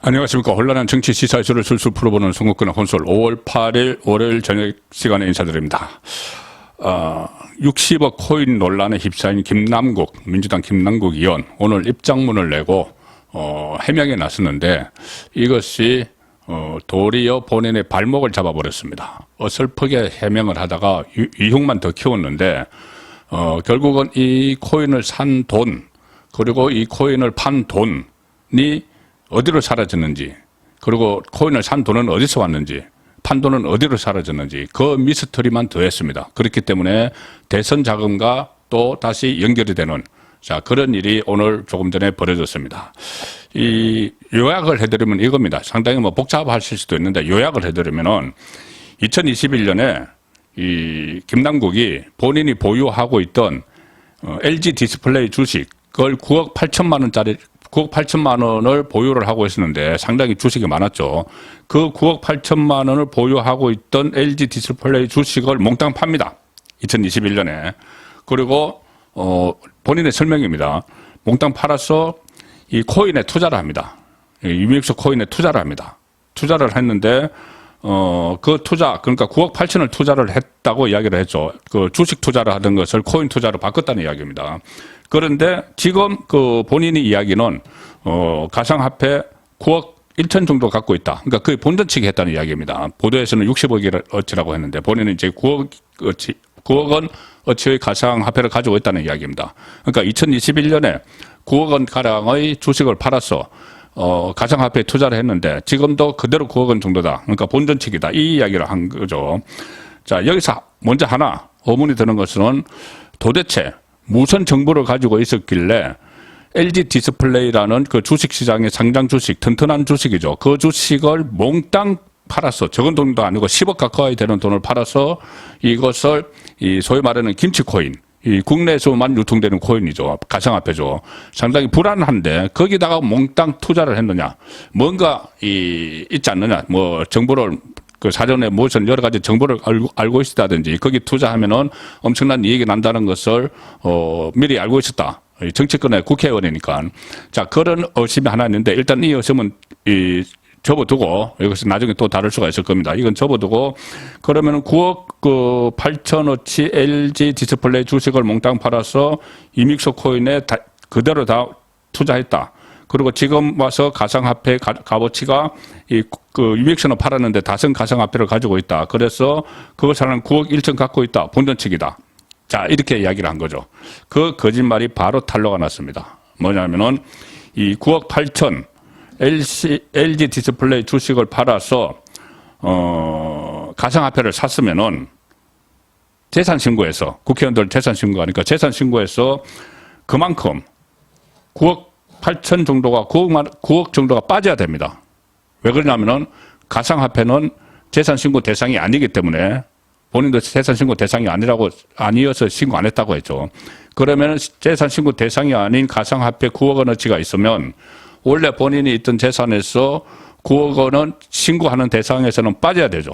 안녕하십니까. 혼란한 정치 시사 이슈를 술술 풀어보는 송국근의 혼술 5월 8일 월요일 저녁 시간에 인사드립니다. 60억 코인 논란에 휩싸인 김남국, 민주당 김남국 의원 오늘 입장문을 내고 해명에 나섰는데 이것이 도리어 본인의 발목을 잡아버렸습니다. 어설프게 해명을 하다가 위흉만 더 키웠는데 결국은 이 코인을 산 돈 그리고 이 코인을 판 돈이 어디로 사라졌는지, 그리고 코인을 산 돈은 어디서 왔는지, 판 돈은 어디로 사라졌는지 그 미스터리만 더했습니다. 그렇기 때문에 대선 자금과 또 다시 연결이 되는 그런 일이 오늘 조금 전에 벌어졌습니다. 이 요약을 해드리면 이겁니다. 상당히 복잡하실 수도 있는데 요약을 해드리면은 2021년에 이 김남국이 본인이 보유하고 있던 LG 디스플레이 주식을 9억 8천만 원짜리 9억 8천만 원을 보유를 하고 있었는데 상당히 주식이 많았죠. 그 9억 8천만 원을 보유하고 있던 LG 디스플레이 주식을 몽땅 팝니다. 2021년에. 그리고 본인의 설명입니다. 몽땅 팔아서 이 코인에 투자를 합니다. 유믹스 코인에 투자를 합니다. 투자를 했는데 그 투자, 그러니까 9억 8천을 투자를 했다고 이야기를 했죠. 그 주식 투자를 하던 것을 코인 투자로 바꿨다는 이야기입니다. 그런데 지금 그 본인이 이야기는 가상화폐 9억 1천 정도 갖고 있다. 그러니까 그게 본전 측이 했다는 이야기입니다. 보도에서는 60억어치라고 했는데 본인은 이제 9억 원 어치의 가상화폐를 가지고 있다는 이야기입니다. 그러니까 2021년에 9억 원 가량의 주식을 팔아서 가상화폐에 투자를 했는데 지금도 그대로 9억 원 정도다. 그러니까 본전 측이다. 이 이야기를 한 거죠. 자, 여기서 먼저 하나 의문이 드는 것은 도대체 무슨 정보를 가지고 있었길래 LG 디스플레이라는 그 주식시장의 상장 주식, 튼튼한 주식이죠. 그 주식을 몽땅 팔아서 적은 돈도 아니고 10억 가까이 되는 돈을 팔아서 이것을 이 소위 말하는 김치코인, 이 국내에서만 유통되는 코인이죠. 가상화폐죠. 상당히 불안한데 거기다가 몽땅 투자를 했느냐. 뭔가 있지 않느냐. 정보를 그 사전에 무슨 여러 가지 정보를 알고 있었다든지 거기 투자하면은 엄청난 이익이 난다는 것을 미리 알고 있었다. 정치권의 국회의원이니까. 자, 그런 의심이 하나 있는데 일단 이 의심은 접어두고 이것은 나중에 또 다룰 수가 있을 겁니다. 이건 접어두고 그러면은 9억 8천어치 LG 디스플레이 주식을 몽땅 팔아서 이믹스 코인에 그대로 다 투자했다. 그리고 지금 와서 가상화폐 값어치가 유믹스는 팔았는데 다른 가상화폐를 가지고 있다. 그래서 그것을 한 9억 1천 갖고 있다. 본전 측이다. 자, 이렇게 이야기를 한 거죠. 그 거짓말이 바로 탄로가 났습니다. 뭐냐면은 이 9억 8천 LG 디스플레이 주식을 팔아서 가상화폐를 샀으면은 재산신고에서 국회의원들 재산신고하니까 재산신고에서 그만큼 9억 8천 정도가 9억 정도가 빠져야 됩니다. 왜 그러냐면은 가상화폐는 재산신고 대상이 아니기 때문에 본인도 재산신고 대상이 아니어서 신고 안 했다고 했죠. 그러면은 재산신고 대상이 아닌 가상화폐 9억 원어치가 있으면 원래 본인이 있던 재산에서 9억 원은 신고하는 대상에서는 빠져야 되죠.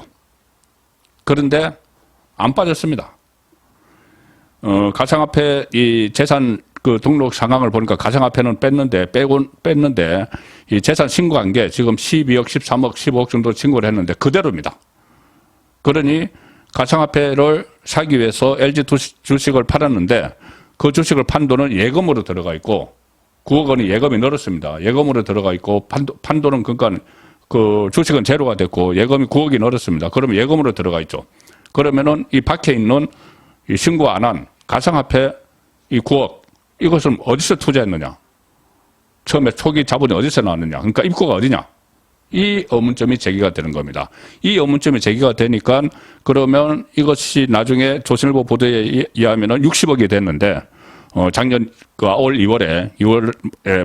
그런데 안 빠졌습니다. 가상화폐 이 재산 그 등록 상황을 보니까 가상화폐는 뺐는데 이 재산 신고한 게 지금 12억, 13억, 15억 정도 신고를 했는데 그대로입니다. 그러니 가상화폐를 사기 위해서 LG 주식을 팔았는데 그 주식을 판 돈은 예금으로 들어가 있고 9억 원이 예금이 늘었습니다. 예금으로 들어가 있고 판 돈은 그러니까 그 주식은 제로가 됐고 예금이 9억이 늘었습니다. 그러면 예금으로 들어가 있죠. 그러면은 이 밖에 있는 이 신고 안 한 가상화폐 이 9억 이것을 어디서 투자했느냐? 처음에 초기 자본이 어디서 나왔느냐? 그러니까 입구가 어디냐? 이 의문점이 제기가 되는 겁니다. 이 의문점이 제기가 되니까 그러면 이것이 나중에 조선일보 보도에 의하면은 60억이 됐는데 작년 올 2월에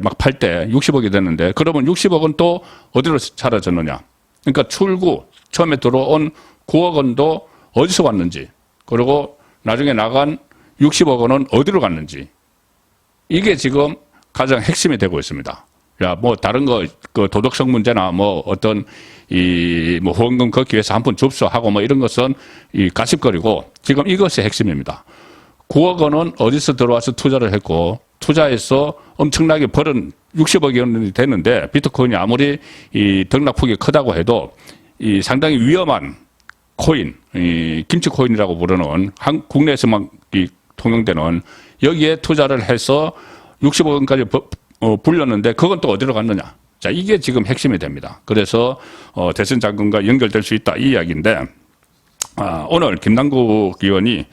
막 팔 때 60억이 됐는데 그러면 60억은 또 어디로 사라졌느냐? 그러니까 출구 처음에 들어온 9억 원도 어디서 왔는지 그리고 나중에 나간 60억 원은 어디로 갔는지 이게 지금 가장 핵심이 되고 있습니다. 야, 다른 그 도덕성 문제나 어떤 후원금 걷기 위해서 한 푼 접수하고 이런 것은 가십거리고 지금 이것이 핵심입니다. 9억 원은 어디서 들어와서 투자를 했고 투자해서 엄청나게 벌은 60억 원이 되는데 비트코인이 아무리 이 등락폭이 크다고 해도 이 상당히 위험한 코인, 이 김치 코인이라고 부르는 국내에서만 통용되는 여기에 투자를 해서 60억 원까지 불렸는데 그건 또 어디로 갔느냐. 자, 이게 지금 핵심이 됩니다. 그래서 대선 자금과 연결될 수 있다 이 이야기인데 오늘 김남국 의원이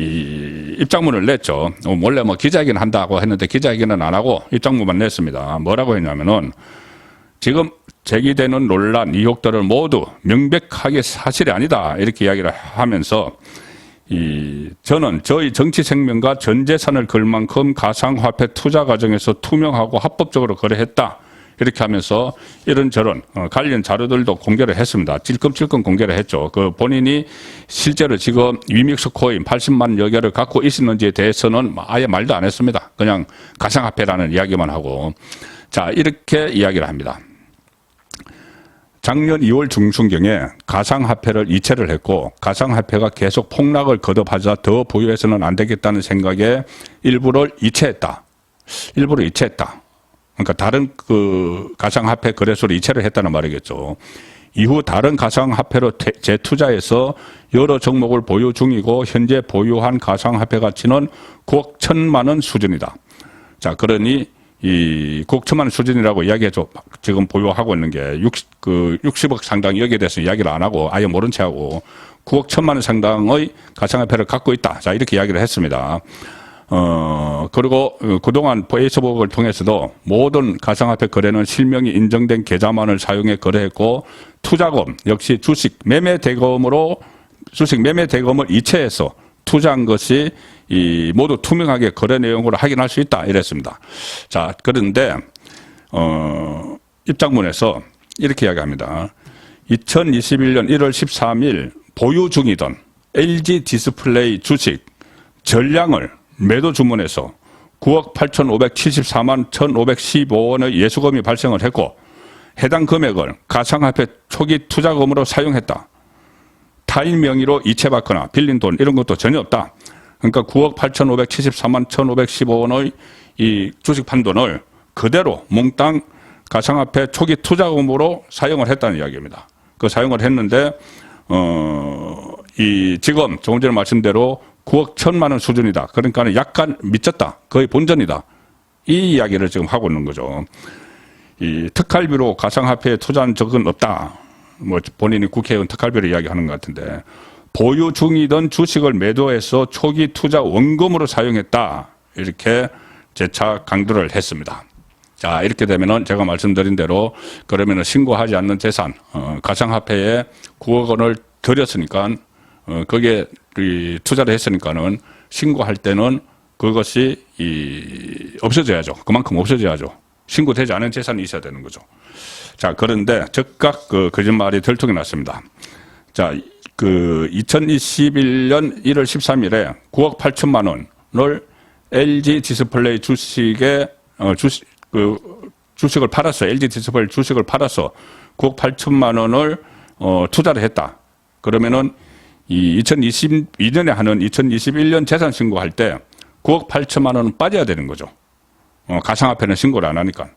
이 입장문을 냈죠. 원래 뭐 기자회견 한다고 했는데 기자회견은 안 하고 입장문만 냈습니다. 뭐라고 했냐면은 지금 제기되는 논란, 의혹들을 모두 명백하게 사실이 아니다 이렇게 이야기를 하면서 저는 저희 정치 생명과 전 재산을 걸 만큼 가상화폐 투자 과정에서 투명하고 합법적으로 거래했다. 이렇게 하면서 이런저런 관련 자료들도 공개를 했습니다. 찔끔찔끔 공개를 했죠. 그 본인이 실제로 지금 위믹스 코인 80만여 개를 갖고 있었는지에 대해서는 아예 말도 안 했습니다. 그냥 가상화폐라는 이야기만 하고. 자, 이렇게 이야기를 합니다. 작년 2월 중순경에 가상화폐를 이체를 했고 가상화폐가 계속 폭락을 거듭하자 더 보유해서는 안 되겠다는 생각에 일부를 이체했다. 일부러 이체했다. 그러니까 다른 그 가상화폐 거래소로 이체를 했다는 말이겠죠. 이후 다른 가상화폐로 재투자해서 여러 종목을 보유 중이고 현재 보유한 가상화폐 가치는 9억 1천만 원 수준이다. 자, 그러니 이 9억 1천만 원 수준이라고 이야기해줘. 지금 보유하고 있는 게 60억 상당 여기에 대해서 이야기를 안 하고 아예 모른 채 하고 9억 1천만 원 상당의 가상화폐를 갖고 있다. 자, 이렇게 이야기를 했습니다. 그리고 그동안 페이스북을 통해서도 모든 가상화폐 거래는 실명이 인정된 계좌만을 사용해 거래했고 투자금 역시 주식 매매 대금을 이체해서 투자한 것이 모두 투명하게 거래 내용으로 확인할 수 있다 이랬습니다. 자, 그런데 입장문에서 이렇게 이야기합니다. 2021년 1월 13일 보유 중이던 LG 디스플레이 주식 전량을 매도 주문해서 9억 8,574만 1,515원의 예수금이 발생을 했고 해당 금액을 가상화폐 초기 투자금으로 사용했다. 타인 명의로 이체받거나 빌린 돈 이런 것도 전혀 없다. 그러니까 9억 8,574만 1,515원의 이 주식 판돈을 그대로 몽땅 가상화폐 초기 투자금으로 사용을 했다는 이야기입니다. 그 사용을 했는데 지금 조금 전에 말씀대로 9억 1천만 원 수준이다. 그러니까 약간 미쳤다. 거의 본전이다. 이 이야기를 지금 하고 있는 거죠. 이 특활비로 가상화폐에 투자한 적은 없다. 뭐 본인이 국회의원 특활비로 이야기하는 것 같은데 보유 중이던 주식을 매도해서 초기 투자 원금으로 사용했다. 이렇게 재차 강조를 했습니다. 자, 이렇게 되면은 제가 말씀드린 대로 그러면은 신고하지 않는 재산, 가상화폐에 9억 원을 들였으니까 거기에 투자를 했으니까는 신고할 때는 그것이 없어져야죠. 그만큼 없어져야죠. 신고되지 않은 재산이 있어야 되는 거죠. 자, 그런데 즉각 거짓말이 들통이 났습니다. 자, 2021년 1월 13일에 9억 8천만 원을 LG 디스플레이 주식을 팔았어. LG 디스플레이 주식을 팔아서 9억 8천만 원을 투자를 했다. 그러면은 2022년에 하는 2021년 재산 신고할 때 9억 8천만 원은 빠져야 되는 거죠. 가상화폐는 신고를 안 하니까.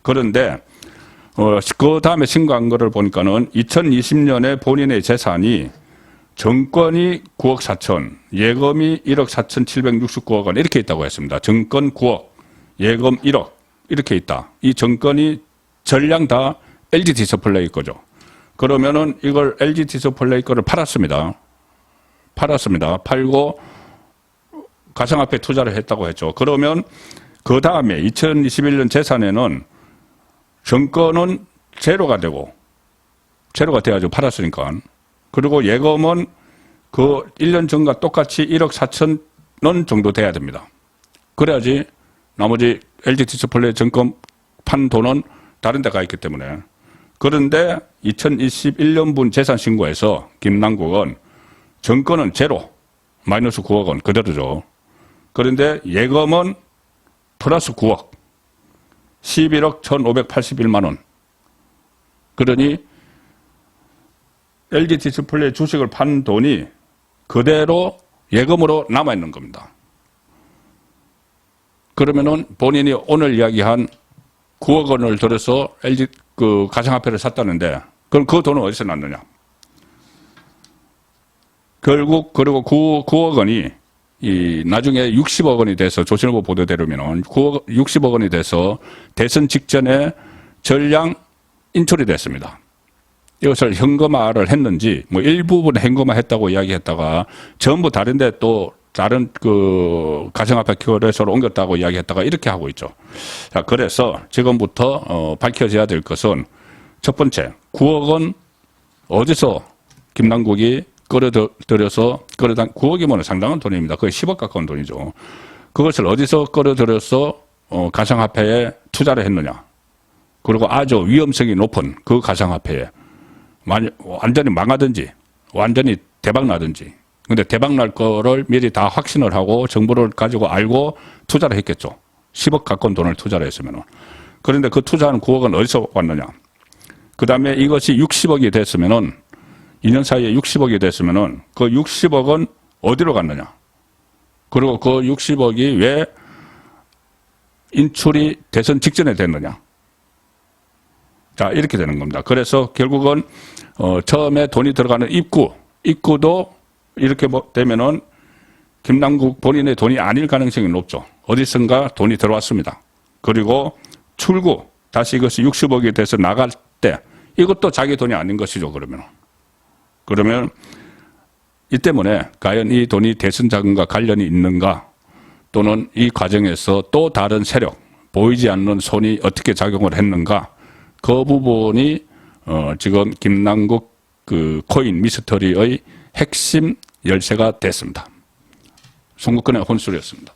그런데 그 다음에 신고한 거를 보니까는 2020년에 본인의 재산이 정권이 9억 4천, 예금이 1억 4,769억 원 이렇게 있다고 했습니다. 정권 9억, 예금 1억 이렇게 있다. 이 정권이 전량 다 LG 디스플레이 거죠. 그러면은 이걸 LG 디스플레이 거를 팔았습니다. 팔고 가상화폐 투자를 했다고 했죠. 그러면 그 다음에 2021년 재산에는 정권은 제로가 돼야죠. 팔았으니까. 그리고 예금은 그 1년 전과 똑같이 1억 4천 원 정도 돼야 됩니다. 그래야지 나머지 LG 디스플레이 정권 판 돈은 다른 데 가 있기 때문에. 그런데 2021년분 재산 신고에서 김남국은 정권은 제로, 마이너스 9억 원 그대로죠. 그런데 예금은 플러스 9억, 11억 1,581만 원. 그러니 LG 디스플레이 주식을 판 돈이 그대로 예금으로 남아있는 겁니다. 그러면은 본인이 오늘 이야기한 9억 원을 들여서 LG 그 가상화폐를 샀다는데 그럼 그 돈은 어디서 났느냐? 결국 그리고 9억 원이 이 나중에 60억 원이 돼서 조선일보 보도대로면은 60억 원이 돼서 대선 직전에 전량 인출이 됐습니다. 이것을 현금화를 했는지 뭐 일부분 현금화했다고 이야기했다가 전부 다른데 또 다른 그 가상화폐 거래소로 옮겼다고 이야기했다가 이렇게 하고 있죠. 자, 그래서 지금부터 밝혀져야 될 것은 첫 번째 9억 원 어디서 김남국이 끌어들여서 9억이면 상당한 돈입니다. 거의 10억 가까운 돈이죠. 그것을 어디서 끌어들여서 가상화폐에 투자를 했느냐. 그리고 아주 위험성이 높은 그 가상화폐에 완전히 망하든지 완전히 대박 나든지. 근데 대박 날 거를 미리 다 확신을 하고 정보를 가지고 알고 투자를 했겠죠. 10억 가까운 돈을 투자를 했으면. 그런데 그 투자한 9억은 어디서 왔느냐. 그 다음에 이것이 60억이 됐으면은 2년 사이에 60억이 됐으면은 그 60억은 어디로 갔느냐. 그리고 그 60억이 왜 인출이 대선 직전에 됐느냐. 자, 이렇게 되는 겁니다. 그래서 결국은 처음에 돈이 들어가는 입구도 이렇게 되면은 김남국 본인의 돈이 아닐 가능성이 높죠. 어디선가 돈이 들어왔습니다. 그리고 출구, 다시 이것이 60억이 돼서 나갈 때 이것도 자기 돈이 아닌 것이죠. 그러면 이 때문에 과연 이 돈이 대선 자금과 관련이 있는가 또는 이 과정에서 또 다른 세력, 보이지 않는 손이 어떻게 작용을 했는가 그 부분이 지금 김남국 그 코인 미스터리의 핵심 열쇠가 됐습니다. 송국근의 혼술이었습니다.